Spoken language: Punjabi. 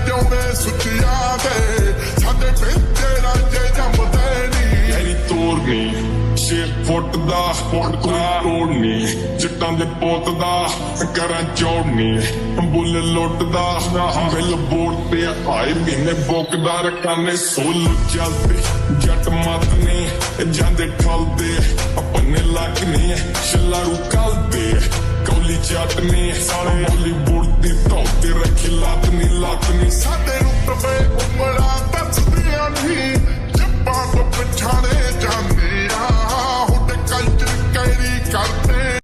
ਜਿਉਂਦੇ ਸੁੱਚਿਆਂ ਦੇ ਸਾਡੇ ਪਿੰਡੇ ਰਾਜੇ ਜੰਮਦੇ ਨੀ ਐਨੀ ਤੋਰਨੀ 6 ਫੁੱਟ ਦਾ ਤੋੜਨੀ ਜੱਟਾਂ ਦੇ ਪੁੱਤ ਦਾ ਕਰਾਂ ਚੋੜਨੀ ਬੁੱਲ ਲੁੱਟਦਾ ਬਿੱਲ ਬੋਰਡ ਤੇ ਆਏ ਮਹੀਨੇ ਬੋਕਦਾ ਰਕਾਨੇ ਸੋਲ ਚੱਲਦੇ ਜੱਟ ਮੱਤ ਨੇ ਜਾਂਦੇ ਠਲਦੇ ਆਪਣੇ ਲੱਕ ਨੇ ਛਲਾਰੂ ਕੱਲਦੇ ਕੌਲੀ ਜੱਟ ਨੇ ਸਾਲੇ ਬਾਲੀਵੁੱਡ ਦੀ ਧੌ ਤੇ ਰੱਖੀ ਲੱਤ ਨੀ ਸਾਡੇ ਰੁਤਬੇ ਉਮੜਾ